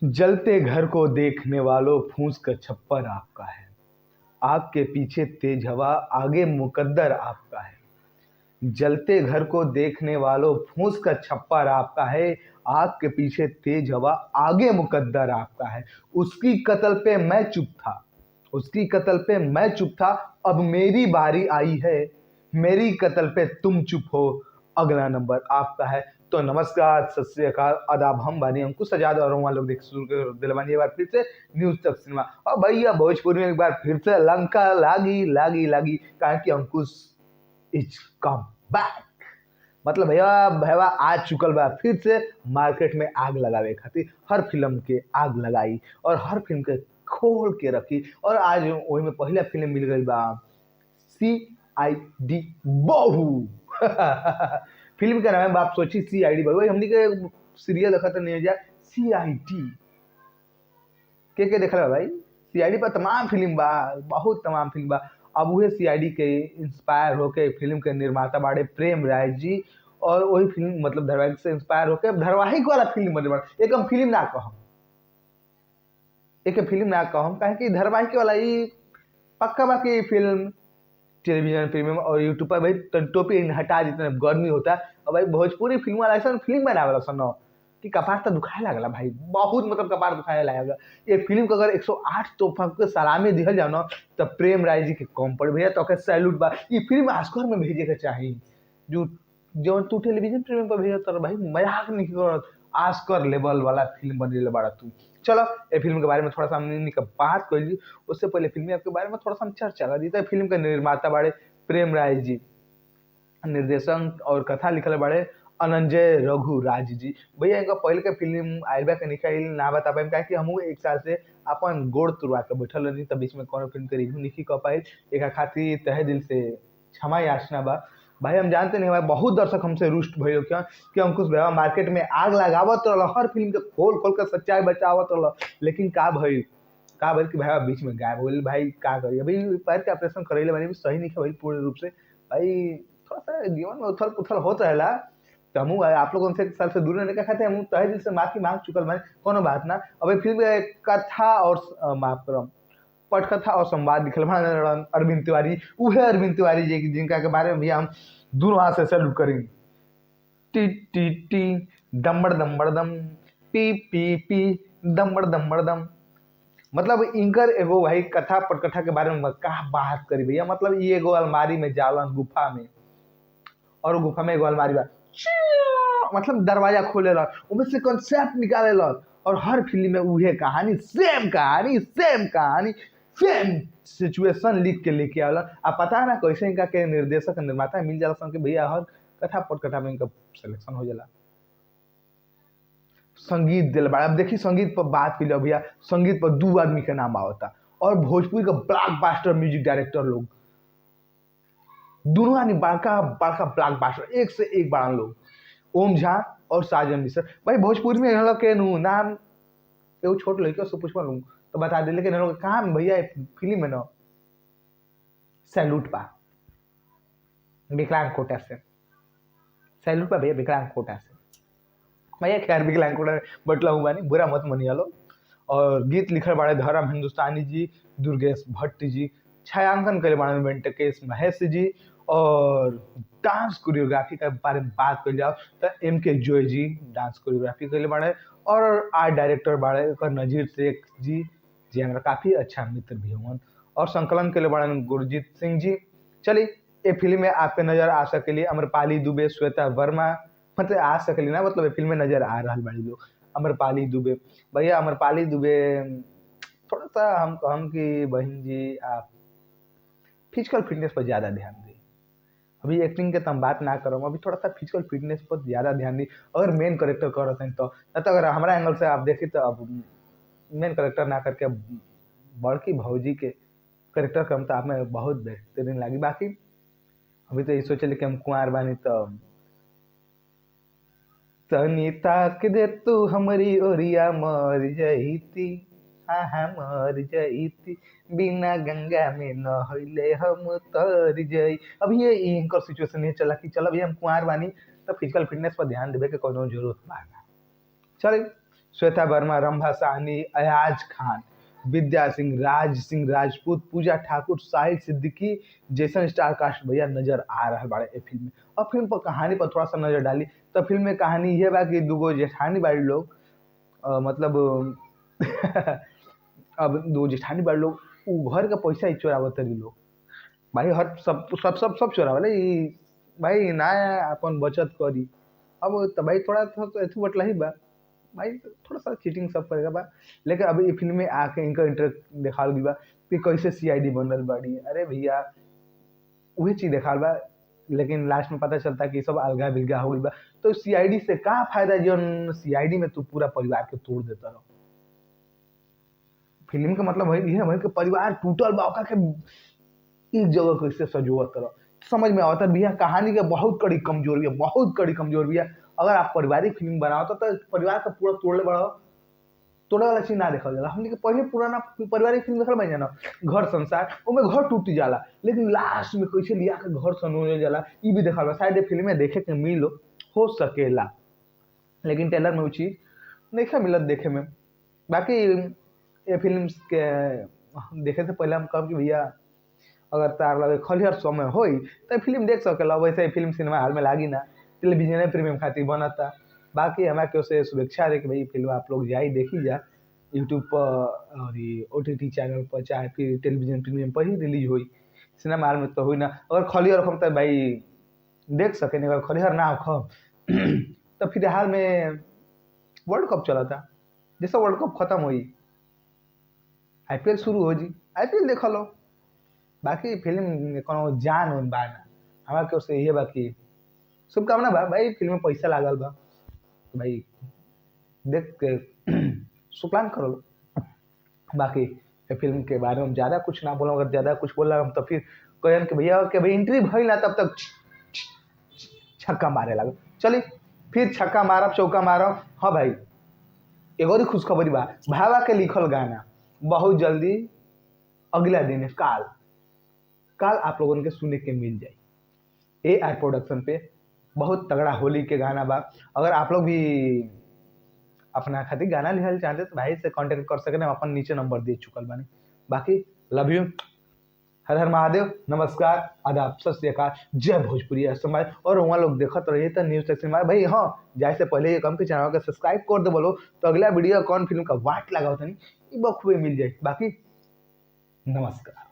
जलते घर को देखने वालों फूंस का छप्पर आपका है। आग के पीछे तेज हवा, आगे मुकद्दर आपका है। जलते घर को देखने वालों फूंस का छप्पर आपका है। आग के पीछे तेज हवा, आगे मुकद्दर आपका है। उसकी कत्ल पे मैं चुप था, उसकी कत्ल पे मैं चुप था। अब मेरी बारी आई है, मेरी कत्ल पे तुम चुप हो। अगला नंबर आपका है। तो नमस्कार, सत श्री अकाल, आदाब। हम बानी अंकुश आजाद और हम लोग देख शुरू कर दिलवानी एक बार फिर से न्यूज तक सिनेमा। और भैया भोजपुरी में एक बार फिर से लंका लागी लागी लागी, कारण कि अंकुश इज कम बैक। मतलब भैया भैया आज चुकल बा फिर से मार्केट में आग लगावे खातिर। हर फिल्म के आग लगाई और हर फिल्म के खोल के रखी। और आज वही में पहला फिल्म मिल गई बा CID बहू। फिल्म का नाम है, आप सोची CID बहू। हमने के सीरियल देखा तो नहीं जा CID के देखा भाई। CID पर तमाम फिल्म बा, बहुत तमाम फिल्म बा। अब वही CID के इंस्पायर होके फिल्म के निर्माता बाड़े प्रेम राय जी। और वही फिल्म मतलब धारावाहिक से इंस्पायर होके धारावाहिक वाला फिल्म बने बड़ा। एक हम फिल्म ना कहम, एक फिल्म ना कहम, काहे कि धारावाहिक वाला ही पक्का बाकी फिल्म टेलीविजन फिल्म और यूट्यूब पर भाई टोपी हटा जितना गर्मी होता है। और भाई भोजपुरी फिल्म वाला ऐसा फिल्म बनावेला सन कि कपार तो दुखाए लगला भाई, बहुत मतलब कपार दुखाए लगेगा। ये फिल्म को अगर 108 तोहफा के सलामी दिहल जाओ ना, तो प्रेम राय जी के कम पड़े भैया। तो सैल्यूट बा। ये फिल्म ऑस्कर में भेजे के चाहिए। जो जो तू टेलीविजन फिल्म पर भेजा तो भाई मजाक नहीं करत, ऑस्कर लेवल वाला फिल्म बनेले बाड़ा तू। चलो ये फिल्म के बारे में थोड़ा सा हमने बात कर ली। उससे पहले फिल्म के बारे में थोड़ा सा हम चर्चा कर दी। तो फिल्म के निर्माता बाड़े प्रेम राय जी, निर्देशन और कथा लिखल बाड़े अनंजय रघु राज जी। भैया इनका पहले के फिल्म आइबा के निकाल ना बता पाए, काहे कि हम एक साल से अपन गोड़ तुरवा के बैठल रही, तब बीच में कोनो फिल्म के रिव्यू नहीं कर पाए। एक खातिर तहे दिल से क्षमा याचना बा। भाई हम जानते नहीं भाई, बहुत दर्शक हमसे रुष्ट भइल क्या कि अंकुश भैया मार्केट में आग लगावत रहल, हर फिल्म के खोल खोल कर सच्चाई बचावत रहल, लेकिन का भइल कि भैया बीच में गायब हो गई। भाई का करिए, अभी पैर के ऑपरेशन करेले बानी, भी सही नहीं है भाई पूर्ण रूप से। भाई थोड़ा सा जीवन में उथल पुथल होता रहेला। तो हम आप लोग उनसे एक साल से दूर रहने का खाते हम तहे दिल से माफी मांग चुकल बानी, कोनो बात ना। अब फिल्म कथा और माफ करम पटकथा और संवाद लिखल बा अरविंद तिवारी। उहे अरविंद तिवारी जी जिनका के बारे में भी हम दोनों हाथ से सैल्यूट करेंगे। टी टी टी दम्बड़ दम्बड़ दम, पी पी पी दम्बड़ दम्बड़ दम। मतलब इनकर एगो भाई कथा पटकथा के बारे में का बात करी भैया। मतलब ये एगो अलमारी में जालन गुफा में, और गुफा में एगो अलमारी बा, मतलब दरवाजा खोले ला, उनमें से कॉन्सेप्ट निकाले ला। और हर फिल्म में उहे कहानी, सेम कहानी, सेम कहानी, सेम सिचुएशन लिख के लेके आवेला। अब पता ना कैसे इनका के निर्देशक निर्माता मिल जाला सन कि भैया हर कथा पटकथा में इनका सिलेक्शन हो जाला। संगीत दिल बड़ा। अब देखिए संगीत पर बात की भैया, संगीत पर 2 आदमी का नाम आवता और भोजपुरी का ब्लॉकबस्टर म्यूजिक डायरेक्टर लोग, दोनों आदमी बड़का बड़का ब्लॉकबस्टर, एक से एक बड़ा लोग, ओम झा और साजन मिश्र। भाई भोजपुरी में लोग के नाम एगो छोट लड़के से पूछवा लूँ तो बता दे, लेकिन लोग कहा भैया फिल्म में ना सैल्यूट पा विकलांग कोटा से, सैल्यूट पा भैया विकलांग कोटा से। भैया खैर विकलांग कोटा बटला हुआ नहीं, बुरा मत मनिया लो। और गीत लिखल बाड़े धर्म हिंदुस्तानी जी, दुर्गेश भट्ट जी, छायांकन करे बाड़े वेंकटेश महेश जी। और डांस कोरियोग्राफी के बारे में बात कर जाओ तो MK जॉय जी डांस कोरियोग्राफी करे बाड़े। और आर्ट डायरेक्टर बाड़े नजीर शेख जी, जी हमारा काफ़ी अच्छा मित्र भी हुआ। और संकलन के लिए बाड़े गुरजीत सिंह जी। चलिए ये फिल्म में आपके नज़र आ सकेली अम्रपाली दुबे, श्वेता वर्मा, मतलब आ सकेली ना, मतलब ये फिल्म में नज़र आ रहा बड़ी लोग। अम्रपाली दुबे भैया, अम्रपाली दुबे थोड़ा सा हम कहम कि बहन जी आप फिजिकल फिटनेस पर ज़्यादा ध्यान दें। अभी एक्टिंग के तो हम बात ना करो, अभी थोड़ा सा फिजिकल फिटनेस पर ज़्यादा ध्यान दी। अगर मेन करेक्टर कर रहे हैं तो न, तो अगर हमारा एंगल से आप देखें तो अब मेन करेक्टर ना करके बड़की भौजी के करेक्टर करम तो आप में बहुत बेहतरीन लगी। बाकी अभी तो ये सोचे कि हम कुंवार बानी तो तनी ताक दे तू हमारी ओरिया मर जईती, हाँ हाँ मर जईती, बिना गंगा में नहले हम तर जई। अब ये इनकर सिचुएशन ये चला कि चल अभी हम कुंवार बानी तो फिजिकल फिटनेस पर ध्यान देवे के कोनो जरूरत बा। चलिए श्वेता वर्मा, रंभा साहनी, अयाज खान, विद्या सिंह, राज सिंह राजपूत, पूजा ठाकुर, शाहिद सिद्दीकी जैसन स्टार कास्ट भैया नजर आ रहा बाड़े ए फिल्म में। अब फिल्म पर कहानी पर थोड़ा सा नजर डाली तो फिल्म में कहानी ये बा कि दूगो जेठानी बाड़ी लोग मतलब अब दो जेठानी बाड़ी लोग उ घर का पैसा ही चोरावत रही लोग भाई। हर सब चोरावले ई भाई ना अपन बचत करी। अब तो भाई थोड़ा तो एथु बटला ही बा भाई, थोड़ा सा चीटिंग सब करेगा बा। लेकिन अभी ये फिल्म में आके इनका इंटरेस्ट दिखाल गई बा कि कैसे सीआईडी बन रही बाड़ी। अरे भैया वही चीज दिखाल बा, लेकिन लास्ट में पता चलता है कि सब अलगा बिलगा हो गई बा। तो सीआईडी से का फायदा जौन सीआईडी में तू पूरा परिवार के तोड़ देता रहो। फिल्म का मतलब वही है कि परिवार टूटल बा ओका के इस जगह कैसे सजोवत रहो। समझ में आता भैया कहानी के बहुत कड़ी कमजोरी है, बहुत कड़ी कमजोरी है। अगर आप पारिवारिक फिल्म बनाओ तो परिवार का पूरा तोड़ले बढ़ाओ, तोड़े वाला चीज ना देखल जाला। हमने के पहले पुराना पारिवारिक फिल्म देखल बन जाना घर संसार, ओमे घर टूट जाला लेकिन लास्ट में कैसे लिया के घर सनोने जाला ई भी देखल बा। शायद ये फिल्म में देखे के मिलो हो सकेला, लेकिन ट्रेलर में वो चीज नहीं मिलत देखे में। बाकी ये फिल्म के देखे से पहले हम कहब कि भैया अगर तार लगे खलिहर समय होई तो फिल्म देख सकेला। वैसे फिल्म सिनेमा हॉल में लागी ना, टेलीविजन प्रीमियम खातिर बनता। बाकी हमारे की ओर से शुभेच्छा है कि भाई फिल्म आप लोग जाई देखी जा यूट्यूब पर और ये ओटीटी चैनल पर, चाहे फिर टेलीविजन प्रीमियम पर ही रिलीज हुई। सिनेमा हॉल में तो हुई ना। अगर खलिहर हम तो भाई देख सके नहीं, अगर खलिहर ना हो तो फिर हाल में वर्ल्ड कप चला था, जैसे वर्ल्ड कप खत्म हुई आईपीएल शुरू हो जी, आईपीएल देख लो। बाकी फिल्म में कोनो जान उन बा ना, हमारे की ओर से ये बाकी शुभकामना बा भाई। फिल्म में पैसा लागल बा तो भाई देख के शुक्लान करो। बाकी ये फिल्म के बारे में ज़्यादा कुछ ना बोलो, अगर ज़्यादा कुछ बोला हम तो फिर कहन कि भैया कि भाई एंट्री भइल ना तब तक छक्का मारे लगे। चलिए फिर छक्का मारब चौका मारब। हाँ भाई एगो और खुशखबरी बा, भावा के लिखल गाना बहुत जल्दी अगला दिन काल आप लोगों के सुने के मिल जाए एआर प्रोडक्शन पे। बहुत तगड़ा होली के गाना बा। अगर आप लोग भी अपना खातिर गाना लिखल चाहते तो भाई से कांटेक्ट कर सके, हम अपन नीचे नंबर दे चुकल बानी। बाकी लव यू, हर हर महादेव, नमस्कार, आदाब, सत श्री अकाल, जय भोजपुरी समाज। और वहाँ लोग देखत रहिए तो न्यूज सेक्शन में भाई। हाँ जाए से पहले ये कम के चैनल को सब्सक्राइब कर दे बोलो तो अगला वीडियो कौन फिल्म का वाट लगा होता नहीं बखूबे मिल जाए। बाकी नमस्कार।